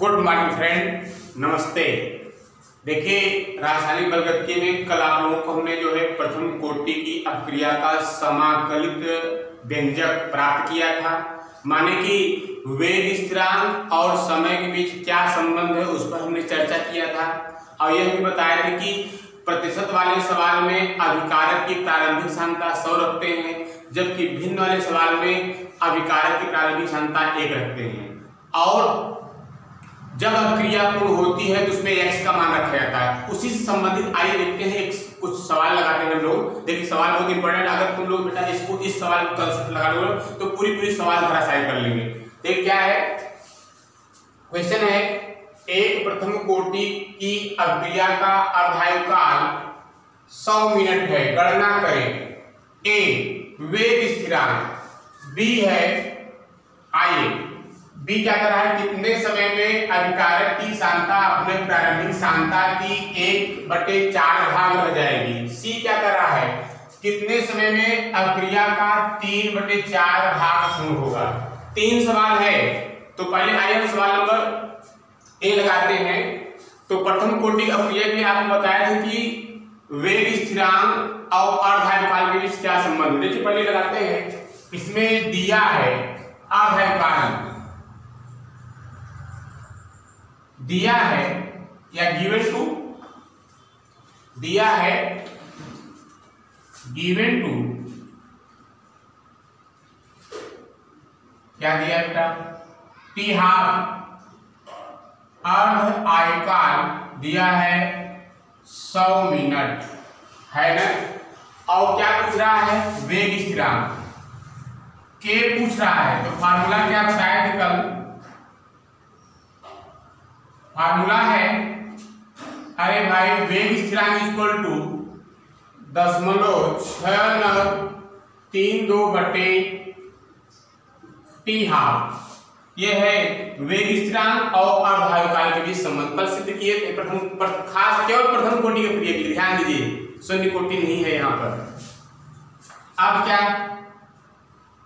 Good morning friend, नमस्ते। देखिए, रासायनिक बलगतिकी में कल आप लोगों को हमने जो है प्रथम कोटि की अपक्रिया का समाकलित व्यंजक प्राप्त किया था। माने कि वेग स्थिरांक और समय के बीच क्या संबंध है उस पर हमने चर्चा किया था और यह भी बताया था कि प्रतिशत वाले सवाल में अभिकारक की प्रारंभिक सांद्रता 100 रखते हैं, जबकि भिन्न वाले सवाल में अभिकारक की प्रारंभिक सांद्रता 1 रखते हैं। और जब क्रिया पूर्ण होती है तो उसमें x का मान रखा जाता है। उसी से संबंधित आइए देखते हैं, कुछ सवाल लगाते हैं हम लोग। देखिए, सवाल बहुत इंपॉर्टेंट, अगर तुम लोग बेटा इसको इस सवाल को कंसेप्ट लगा लो तो पूरी सवाल धराशायी कर लेंगे। तो क्या है क्वेश्चन है, एक प्रथम कोटि की अपक्रिया का अर्धायुकाल 100 मिनट है, गणना करें। ए वेग स्थिरांक, बी है आइए बी क्या कर रहा है, कितने समय में अभिकारक की सांद्रता अपने प्रारंभिक सांद्रता की 1/4 भाग रह जाएगी। सी क्या कर रहा है, कितने समय में अपक्रिया का 3/4 भाग पूर्ण होगा। 3 सवाल है, तो पहले आइए सवाल नंबर ए लगाते हैं। तो प्रथम कोटि अपक्रिया में आपको बताया था कि वेग स्थिरांक और अर्धायुकाल के बीच क्या संबंध है। देखिए, पहले लगाते हैं। इसमें दिया है अर्धायुकाल, दिया है या गिवन टू, दिया है गिवन टू, क्या दिया बेटा, टी हाफ अर्ध आयुकाल दिया है 100 मिनट है ना। और क्या पूछ रहा है, वेग स्थिरांक के पूछ रहा है। तो फार्मूला क्या बताया थे कल, फार्मूला है, अरे भाई वेग स्थिरांक इक्वल टू 0.6932 बटे टी हाफ। ये है वेग स्थिरांक और अर्धायुकाल के बीच संबंध पर सिद्ध किए थे। खास केवल प्रथम कोटि के प्रिय के लिए ध्यान दीजिए, शून्य कोटि नहीं है यहाँ पर। अब क्या,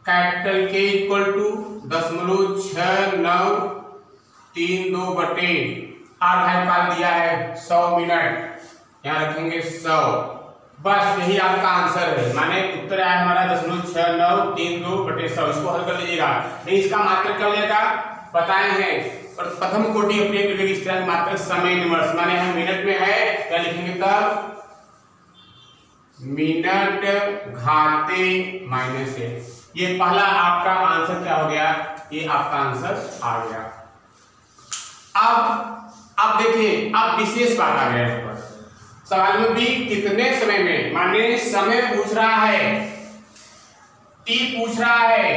कैपिटल के इक्वल टू 0.6932 बटे अर्धायुकाल दिया है 100 मिनट, यहाँ रखेंगे 100। बस यही आपका आंसर है, माने उत्तर आया हमारा 0.6932 बटे 100। इसको हल कर लीजिएगा। नहीं, इसका मात्रक क्या हो जाएगा बताए हैं, प्रथम कोटि अपने वेग स्थिरांक मात्रक समय इनवर्स, माने हम मिनट में है क्या लिखेंगे, तब मिनट घाते -1। ये पहला आपका आंसर क्या हो गया, ये आपका आंसर आ गया। अब देखिए, अब विशेष बात आ गया यहाँ पर सवाल में भी, कितने समय में, माने समय पूछ रहा है, टी पूछ रहा है,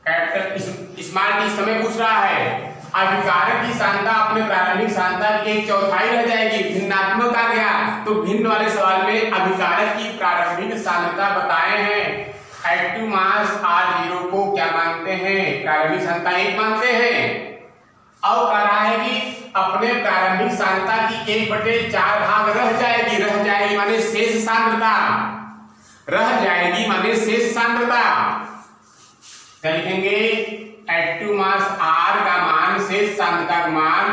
कैपिटल स्मॉल टी समय पूछ रहा है। अभिकारक की सांद्रता अपने प्रारंभिक सांद्रता की 1/4 रह जाएगी। भिन्नात्मक आ गया तो भिन्न वाले सवाल में अभिकारक की प्रारंभिक सांद्रता बताए हैं। एक्टिव मास R0 को क्या मानते हैं, प्रारंभिक सांद्रता 1 मानते हैं। और कह रहा है कि अपने प्रारंभिक सांद्रता की 1/4 भाग रह जाएगी माने शेष सांद्रता, रह जाएगी माने शेष सांद्रता। क्या लिखेंगे, एक्टिव मास R का मान शेष सांद्रता का मान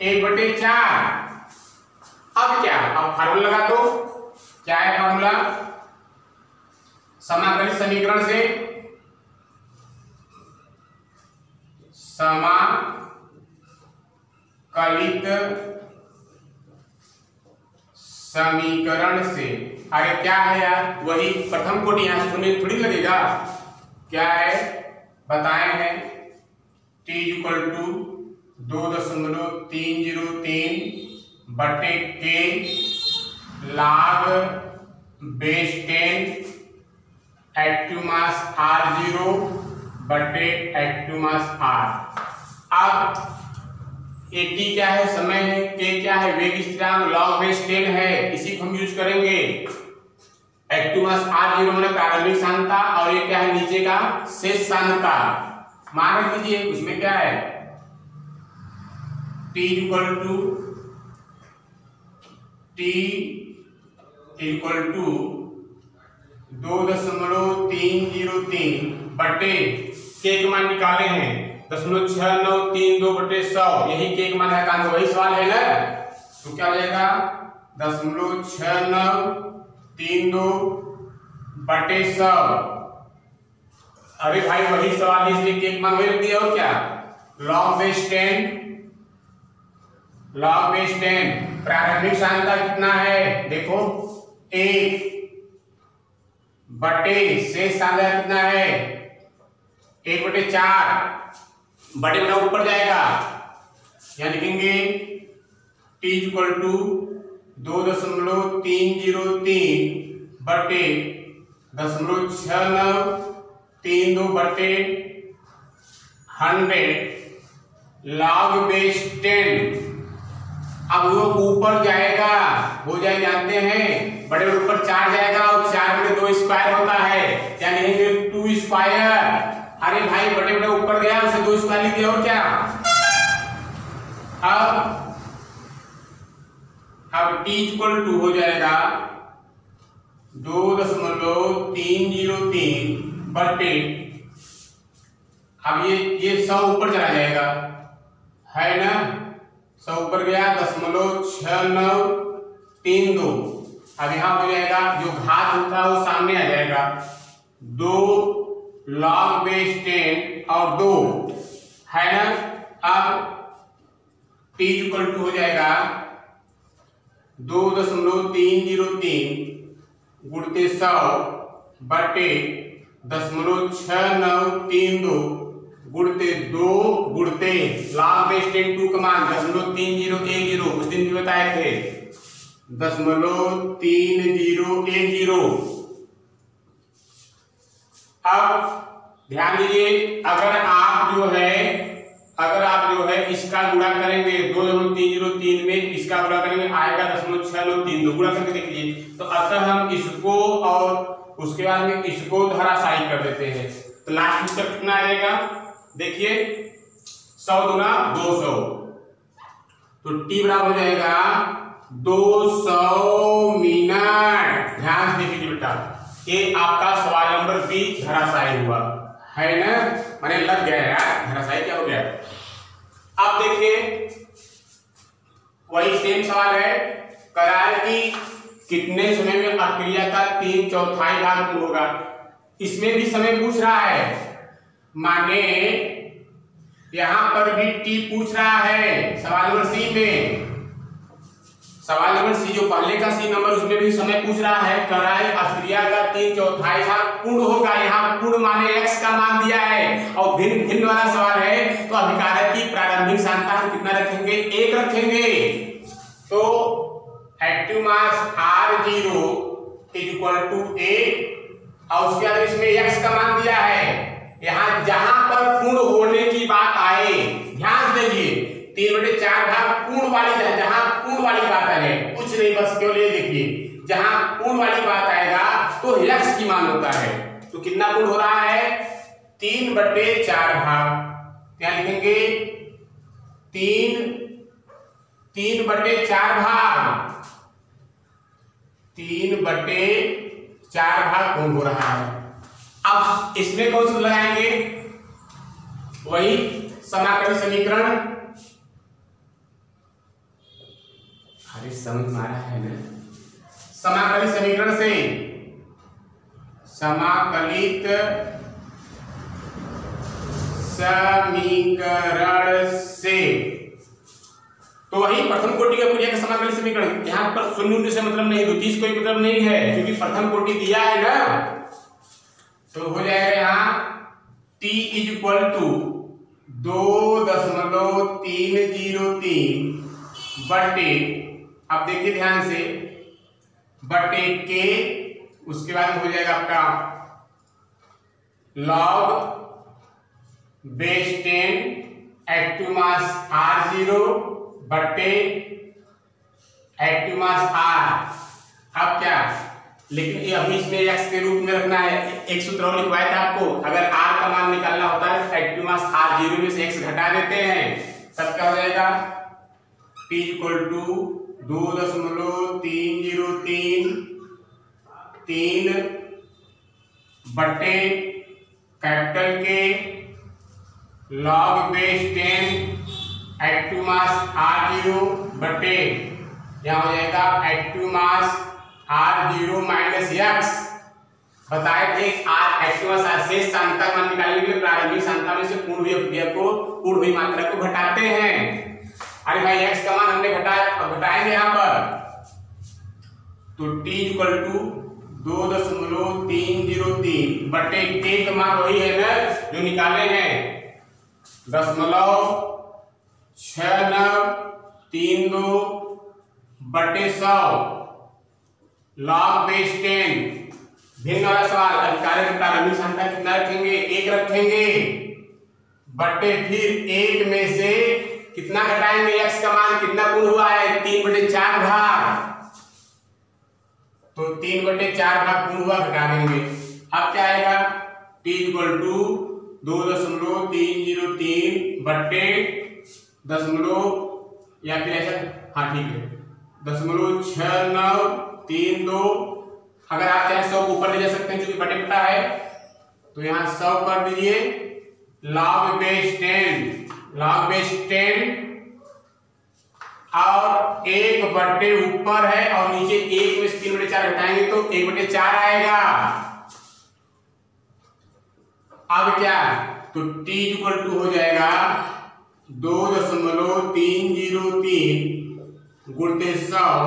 1/4। अब क्या, अब फार्मूला लगा दो। क्या है फार्मूला, समाकलित समीकरण से समाकलित समीकरण से, अरे क्या है यार, वही प्रथम कोटि, यहां सुनने थोड़ी लगेगा। क्या है बताए हैं, t इक्वल टू 2.303 बटे के log base 10 active mass R0 बटे एक्टिव मास R। अब t क्या है, समय है, k क्या है, वेग स्थिरांक, log बेस 10 है, इसी को हम यूज करेंगे। एक्टिव मास R0 माने प्रारंभिक सांद्रता और ये क्या है नीचे का शेष सांद्रता। मान रख दीजिए, उसमें क्या है, t इक्वल टू 2.303 बटे के मान निकाले हैं 0.6932/100, यही के मान है का वही सवाल है ना। तो क्या हो जाएगा 0.6932/100। अरे भाई वही सवाल है इसलिए के मान वही रख दिया। और क्या log base 10 प्रारंभिक सांद्रता कितना है देखो 1 शेष सांद्रता कितना है 1/4 बटे बना ऊपर जाएगा। यहां लिखेंगे T = 2.6932/100 log base 10। अब वो ऊपर जाएगा हो जाए जानते हैं बड़े ऊपर 4 जाएगा और 4/2 स्क्वायर होता है यानी 2 स्क्वायर। अरे भाई बड़े बड़े ऊपर गया उसे 2 स्क्वायर लिख दिया। और क्या अब T = हो जाएगा 2.303 अब ये 100 ऊपर चला जाएगा है ना 100 ऊपर गया 0.6932। अब यहां हो जाएगा जो घात होता है वो सामने आ जाएगा 2 log base 10 और 2 है ना। अब T = हो जाएगा 2.303 गुणित 100 बटे 0.6932 गुणित 2 गुणित log base 10 2 का मान 0.3010 उस दिन भी बताए थे 0.3010। अब ध्यान दीजिए अगर आप जो है इसका गुणा करेंगे 2.303 में इसका गुणा करेंगे आएगा 0.6932 गुणा करके देखिए। तो अतः हम इसको और उसके बाद में इसको धराशायी कर देते हैं तो लास्ट उत्तर कितना आएगा देखिए 100 दूना 200 तो T बराबर हो जाएगा 200 मिनट। ध्यान से देखिए बेटा ये आपका सवाल नंबर 20 धराशायी हुआ है ना मैंने लग गया यार धराशायी क्या हो गया। अब देखिए वही सेम सवाल है करार की कितने समय में अक्रिया का 3/4 भाग पूर्ण होगा। इसमें भी समय पूछ रहा है माने यहां पर भी T पूछ रहा है सवाल नंबर C में। सवाल नंबर C जो पहले का C नंबर उसमें भी समय पूछ रहा है कराई अक्रिया का 3/4 भाग पूर्ण होगा। यहाँ पूर्ण माने x का मान दिया है और भिन्न भिन्न वाला सवाल है तो अभिकारक की प्रारंभिक सांद्रता कितना रखेंगे 1 रखेंगे। तो एक्टिव मास R0 = 8 और उसके बाद इसमें x का मान दिया है। यहाँ जहां पर पूर्ण होने की बात आए ध्यान दीजिए 3/4 भाग पूर्ण वाली जहां पूर्ण वाली बात है कुछ नहीं बस केवल ये देखिए जहां पूर्ण वाली बात आएगा तो x की मान होता है। तो कितना पूर्ण हो रहा है 3/4 भाग क्या लिखेंगे 3/4 भाग 3/4 भाग पूर्ण हो रहा है। अब इसमें कौन सा लगाएंगे वही समाकलन समीकरण। अरे समझ में आ रहा है ना समाकलित समीकरण से समाकलित समीकरण से तो वही प्रथम कोटि का पूरा का समाकलित समीकरण। यहाँ पर शून्य से मतलब नहीं 230 कोई मतलब नहीं है क्योंकि प्रथम कोटि दिया है ना। तो हो जाएगा यहाँ T = 2.303 बटे अब देखिए ध्यान से बटे के उसके बाद हो जाएगा आपका log base 10 active mass R0 बटे एक्टिव मास R। अब क्या लेकिन ये अभी इसमें x के रूप में रखना है। एक सूत्र और लिखवाया था आपको अगर R का मान निकालना होता है एक्टिव मास R0 में से x घटा देते हैं तब क्या हो जाएगा T = 2.303 बटे कैपिटल के log base 10 active mass R0 बटे यहाँ हो जाएगा active mass R0 minus x। बताए थे R एक्टिव मास R से सांतक मान निकालने के लिए प्रारंभिक सांतक में से पूर्ण हुई अवधि को पूर्ण हुई मात्रा को घटाते हैं। अरे भाई x का मान हमने घटाएंगे यहाँ पर, तो t इक्वल टू 2.303 बटे k का मान वही है ना जो निकाले हैं 0.6932 बटे 100 log बेस 10। भिन्न वाला सवाल, अधिकारी प्रारंभिक सांतक कितना रखेंगे? 1 रखेंगे बटे फिर 1 में से कितना घटाएंगे? x का मान कितना पूर्ण हुआ है? 3/4 भाग, तो 3/4 भाग पूर्ण हुआ, घटा देंगे। अब क्या आएगा? t इक्वल टू 2.303 बटे दशमलव या फिर ऐसा, हाँ ठीक है 0.6932। अगर आप चाहे 100 को ऊपर ले जा सकते हैं क्योंकि बटे बटा है, तो यहाँ 100 कर दीजिए log बेस 10 और 1 बटे ऊपर है और नीचे 1 में से 3/4 घटाएंगे तो 1/4 आएगा। अब क्या? तो t इक्वल टू हो जाएगा 2.303 गुणित 100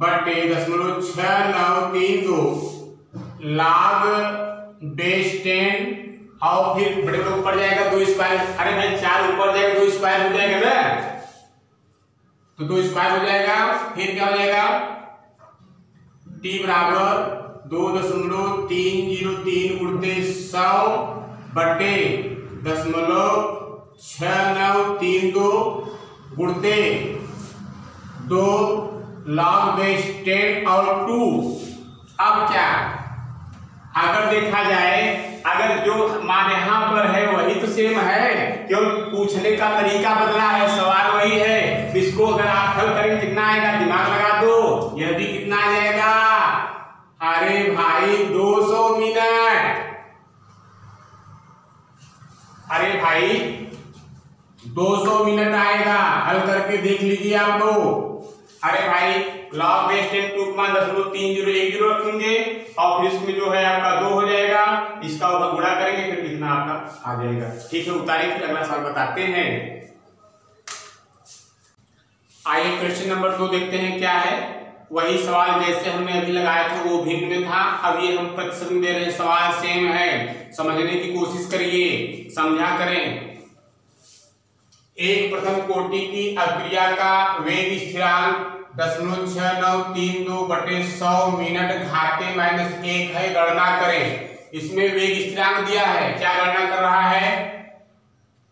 बटे 0.6932 log बेस 10 और फिर बड़े में ऊपर जाएगा 2 स्क्वायर। अरे भाई 4 ऊपर जाएगा 2 स्क्वायर हो जाएगा ना, तो 2 स्क्वायर हो जाएगा। फिर क्या हो जाएगा? t बराबर 2.303 गुणित 100 बटे 0.6932 गुणित 2 log बेस 10 और 2। अब क्या? अगर देखा जाए, अगर जो मान यहाँ पर है वही तो सेम है, क्यों पूछने का तरीका बदला है, सवाल वही है। इसको अगर आप हल करेंगे कितना आएगा? दिमाग लगा दो, यह भी कितना आ जाएगा? अरे भाई 200 मिनट। अरे भाई 200 मिनट आएगा, हल करके देख लीजिए आप लोग। अरे भाई log बेस 10 टू मान 0.3010 रखेंगे और फिर इसमें जो है आपका 2 हो जाएगा, इसका ऊपर गुणा करेंगे फिर कितना आपका आ जाएगा। ठीक है, उतारिए, फिर अगला सवाल बताते हैं। आइए क्वेश्चन नंबर 2 देखते हैं क्या है। वही सवाल जैसे हमने अभी लगाया था वो भिन्न में था, अब ये हम प्रतिशत दे रहे हैं, सवाल सेम है। समझने की कोशिश करिए, समझा करें। एक प्रथम कोटि की अभिक्रिया का वेग स्थिरांक 0.6932 बटे 100 मिनट घाते -1 है, गणना करें। इसमें वेग स्थिरांक दिया है, क्या गणना कर रहा है?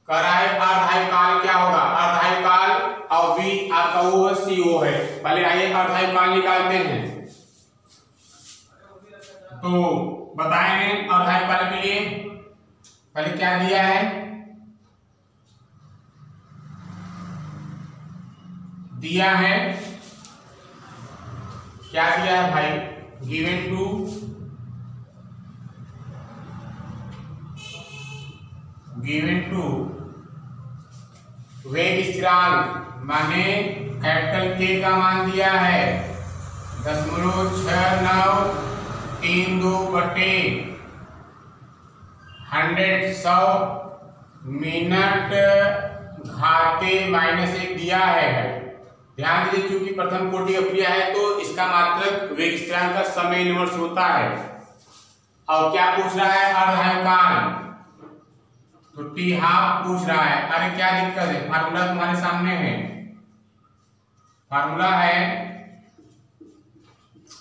कर रहा है अर्धायुकाल। क्या होगा? अर्धायुकाल और v आपका वो है CO है। पहले आइए अर्धायुकाल निकालते हैं, तो बताएंगे अर्धायुकाल के लिए। पहले क्या दिया है? दिया है क्या दिया है भाई? गिवन टू वेग स्थिरांक माने कैपिटल K का मान दिया है 0.6932 बटे 100 मिनट घाते -1 दिया है। ध्यान दीजिए, चूंकि प्रथम कोटि अभिक्रिया है तो इसका मात्रक वेग स्थिरांक का समय इनवर्स होता है। और क्या पूछ रहा है? अर्धायुकाल, तो t हाफ पूछ रहा है। अरे क्या दिक्कत है? फार्मूला तुम्हारे सामने है, फार्मूला है।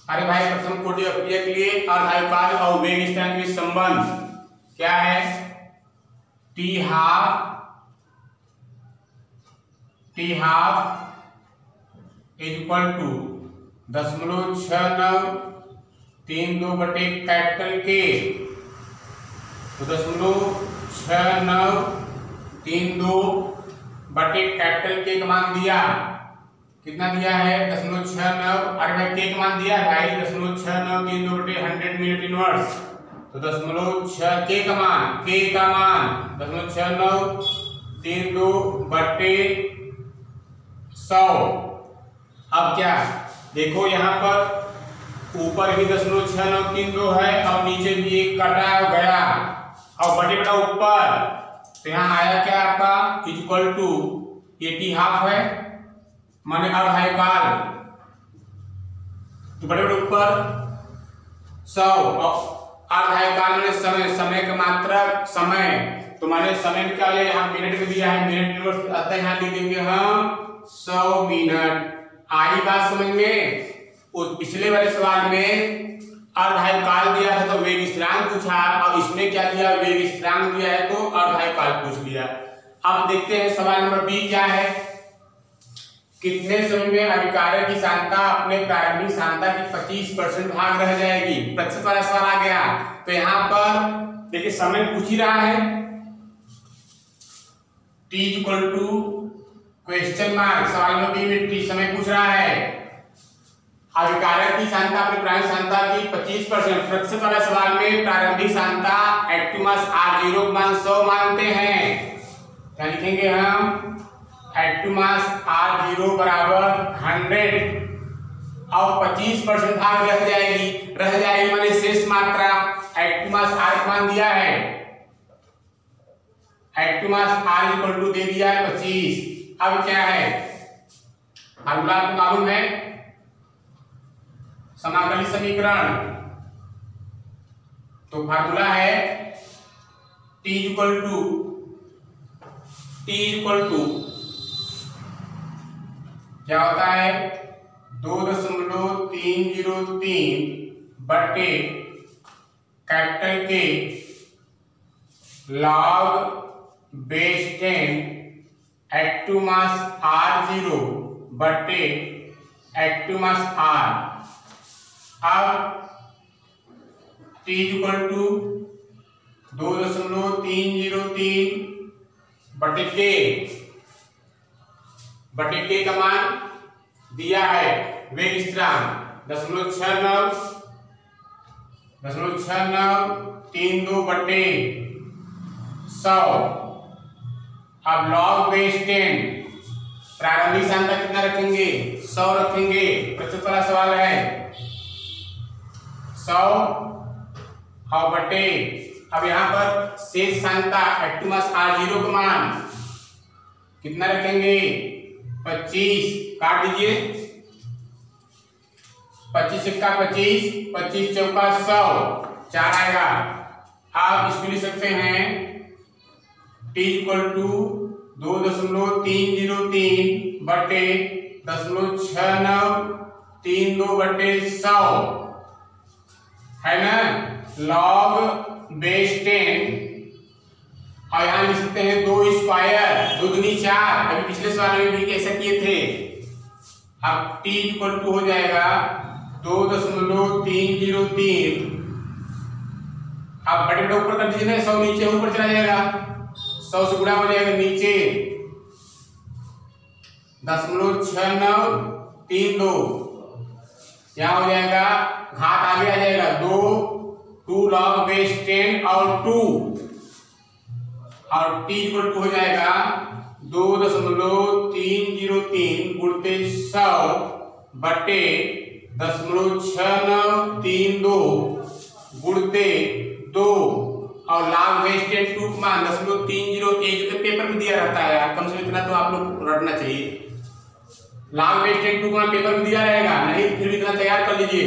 अरे भाई प्रथम कोटि अभिक्रिया के लिए अर्धायुकाल और वेग स्थिरांक के संबंध क्या है? t हाफ इक्वल टू 0.6932 बटे कैपिटल K, तो 0.6932 बटे कैपिटल K का मान दिया, कितना दिया है? 0.69। अरे भाई K का मान दिया है भाई 0.6932 बटे 100 मिनट इनवर्स, तो 0.6 K का मान 0.69 3×2/100। अब क्या देखो यहाँ पर ऊपर भी 0.6932 है और नीचे भी एक कटा गया और बटे बटा ऊपर, तो यहाँ आया क्या आपका इक्वल टू 80 हाफ है माने अढ़ाई काल, तो बटे बटे ऊपर 100 और अढ़ाई काल माने समय, समय का मात्रा समय, तो माने समय क्या ले यहाँ मिनट में दिया है, मिनट इनवर्स आता है, यहाँ लिख देंगे हम 100 मिनट। आई बात समझ में। उस पिछले वाले सवाल में अढ़ाई काल दिया था तो वेग स्थिरांक पूछा और इसमें क्या दिया, वेग स्थिरांक दिया है तो अढ़ाई काल पूछ लिया। अब देखते हैं सवाल नंबर बी क्या है। कितने समय में अभिकारक की सांद्रता अपने प्रारंभिक सांद्रता की 25% भाग रह जाएगी। प्रतिशत वाला सवाल आ गया, तो यहाँ पर देखिए समय पूछ ही रहा है, t equal to question mark, सवाल नंबर बी में t समय पूछ रहा है। अभिकारक की सांद्रता अपनी प्रारंभिक सांद्रता की 25%, प्रतिशत वाला सवाल में प्रारंभिक सांद्रता एक्टिव मास r0 का मान 100 मानते हैं, क्या लिखेंगे हम एक्टिव मास r0 बराबर 100 और 25% भाग रह जाएगी माने शेष मात्रा। एक्टिव मास r का मान दिया है, active mass r equal to दे दिया है 25। अब क्या है फार्मूला आपको मालूम है, समाकलित समीकरण, तो फार्मूला है t इक्वल टू क्या होता है 2.303 बटे कैपिटल के log base 10 active mass r0 बटे एक्टिव मास r। अब t इक्वल टू 2.303 बटे के का मान दिया है, वेग स्थिरांक 0.6932 बटे 100। अब लॉग बेस 10 प्रारंभिक सांद्रता कितना रखेंगे 100 रखेंगे, प्रतिशत वाला सवाल है 100 और बटे, अब यहाँ पर शेष सांद्रता एक्टिव मास r0 का मान कितना रखेंगे 25, काट दीजिए 25 सिक्का 25, 25 चौका 100, 4 आएगा। आप इसमें लिख सकते हैं t इक्वल टू 2.303 बटे 0.6932 बटे 100 है ना, लॉग बेस 10 और यहाँ लिख सकते हैं 2 स्क्वायर 2 दूनी 4, अभी पिछले सवाल में भी कैसे किए थे। अब t इक्वल टू हो जाएगा 2.303, अब बटे बटे ऊपर कर दीजिए ना, 100 नीचे ऊपर चला जाएगा, 100 से गुणा हो जाएगा नीचे 0.6932, यहाँ हो जाएगा घात आगे आ जाएगा 2 लॉग बेस 10 और 2 और t इक्वल टू हो जाएगा 2.303 गुणते 100 बटे 0.6932 गुणते 2 और लॉग बेस 10 2 का मान 0.301 जो पेपर में दिया रहता है, कम से कम इतना तो आप लोग रटना चाहिए। लॉग बेस 10 2 का मान पेपर में दिया रहेगा, नहीं फिर भी इतना तैयार कर लीजिए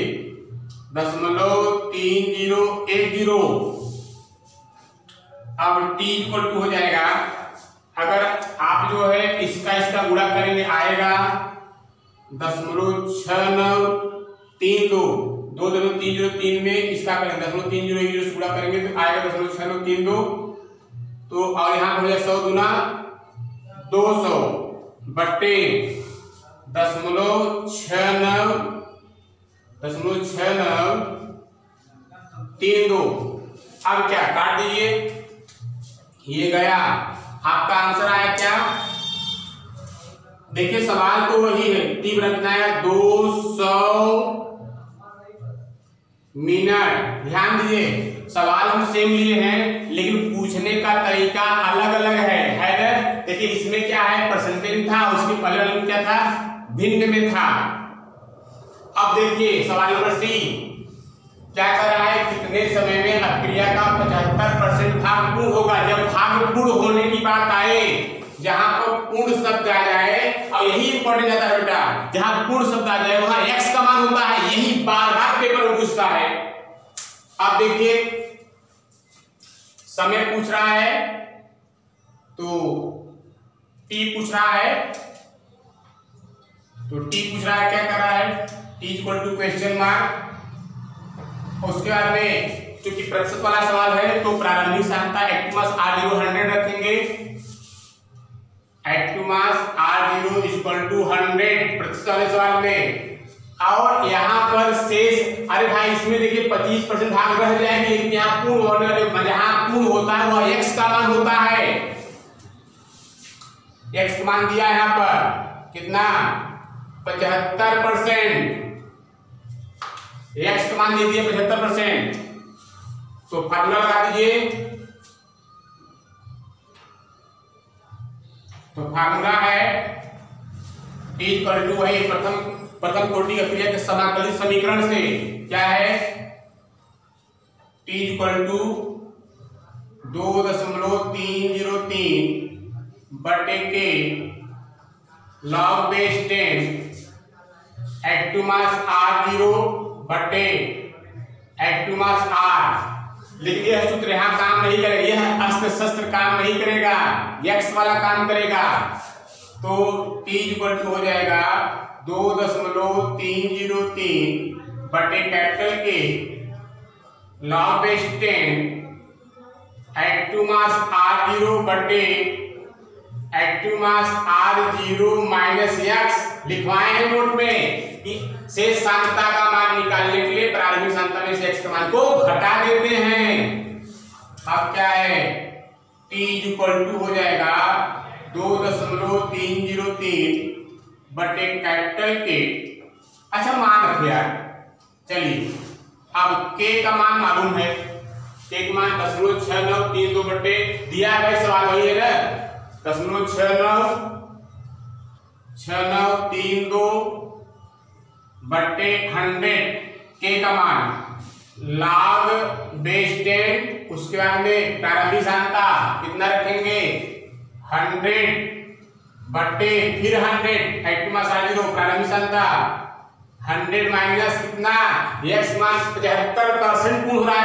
0.3010। अब t इक्वल टू हो जाएगा, अगर आप जो है इसका गुणा करेंगे आएगा 0.6932, 2.303 में इसका करेंगे 0.301 से गुणा करेंगे तो आएगा 0.6932, तो और यहाँ पर हो जाए 100 गुना 200 बटे 0.6932। अब क्या काट दीजिए, ये गया, आपका आंसर आया क्या, देखिए सवाल तो वही है, टी रखना है 200 मिनट। ध्यान दीजिए सवाल हम सेम लिए हैं लेकिन पूछने का तरीका अलग अलग है ना। देखिए इसमें क्या है, परसेंटेज था, उसके पहले वाले में क्या था, भिन्न में था। अब देखिए सवाल नंबर सी क्या कर रहा है, कितने समय में अभिक्रिया का 75% भाग पूर्ण होगा। जब भाग पूर्ण होने की बात आए, जहां पर पूर्ण शब्द आ जाए, और यही इंपॉर्टेंट जाता है बेटा, जहां पूर्ण शब्द आ जाए वहां x का मान होता है, यही बार बार पेपर में पूछता है। अब देखिए समय पूछ रहा है, तो t पूछ रहा है, तो t पूछ रहा है, क्या कर रहा है, t equal to question mark. उसके बाद में क्योंकि प्रतिशत वाला सवाल है तो प्रारंभिक सांख्यता एक्टिव मास r0 100 रखेंगे, active mass r0 equal to 100 प्रतिशत वाले सवाल में। और यहाँ पर शेष, अरे भाई इसमें देखिए 25% भाग रह जाएंगे, लेकिन यहाँ पूर्ण होने वाले, जहाँ पूर्ण होता है वह x का मान होता है। x का मान दिया है यहाँ पर कितना, 75%, x का मान दे दिए 75%। तो फार्मूला लगा दीजिए, तो फार्मूला है t इक्वल टू वही प्रथम कोटि अभिक्रिया के समाकलित समीकरण से क्या है, t इक्वल टू 2.303 बटे के log base 10 active mass r0 बटे एक्टिव मास r। लेकिन यह सूत्र यहाँ काम नहीं करेगा, यह अस्त्र शस्त्र काम नहीं करेगा, x वाला काम करेगा। तो t इक्वल टू हो जाएगा 2.303 बटे कैपिटल के log base 10 active mass r0 बटे active mass r0 minus x। लिखवाए हैं नोट में कि शेष सांख्यता का मान निकालने के लिए प्रारंभिक सांख्यता में से x के मान को घटा देते हैं। अब क्या है, t इक्वल टू हो जाएगा 2.303 बटे कैपिटल के, अच्छा मान रखिए यार, चलिए अब k का मान मालूम है, k का मान 0.6932 बटे दिया है भाई, सवाल वही है ना, 0.6932 बटे 100 k का मान log बेस 10, उसके बाद में प्रारंभिक सांख्यता कितना रखेंगे 100 बटे फिर 100 एक्टिव मास r0 प्रारंभिक सांख्यता 100 माइनस कितना, x मान 75% पूर्ण हो रहा है,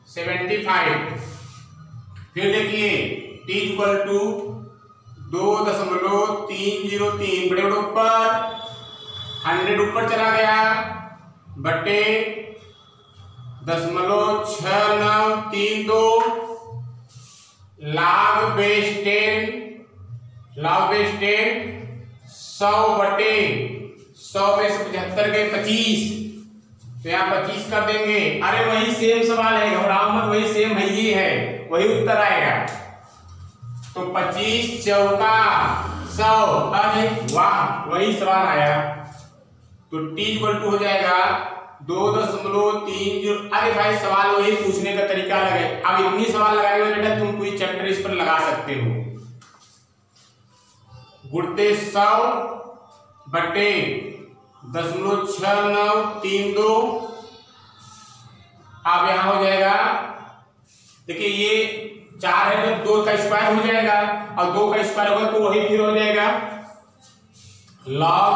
75। फिर देखिए t इक्वल टू 2.303 बड़े बड़े ऊपर 100 ऊपर चला गया बटे 0.6932 log बेस 10 100 बटे 100 में से 75 गए 25, तो यहाँ 25 कर देंगे। अरे वही सेम सवाल है, घबराओ मत, वही सेम है, ये है वही उत्तर आएगा। तो 25 चौका 100, अरे वाह वही सवाल आया। तो t इक्वल टू हो जाएगा 2.30। अरे भाई सवाल वही पूछने का तरीका लगे, अब इतनी सवाल लगाने में बेटा तुम पूरी चैप्टर इस पर लगा सकते हो। गुणते 100 बटे 0.6932, अब यहां हो जाएगा, देखिए ये 4 है तो 2 का स्क्वायर हो जाएगा, और 2 का स्क्वायर होगा तो वही फिर हो जाएगा log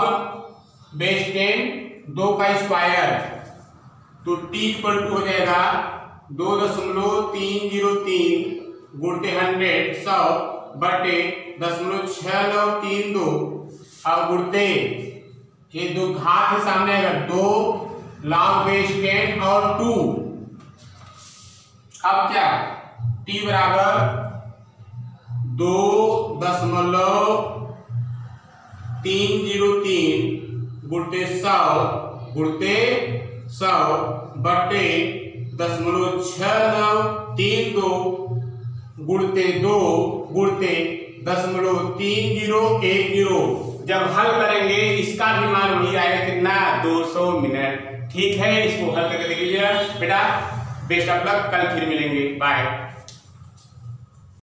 बेस 10 2 का स्क्वायर। तो t इक्वल टू हो जाएगा 2.303 गुणते 100 बटे 0.6932, अब गुणते ये दो घात है सामने आएगा 2 log बेस 10 और 2। अब क्या t बराबर 2.303 गुणते 100 बटे 0.6932 गुणते 2 गुणते 0.3010। जब हल करेंगे इसका भी मान वही आएगा कितना, 200 मिनट। ठीक है, इसको हल करके देख लीजिएगा बेटा। बेस्ट ऑफ लक, कल फिर मिलेंगे, बाय।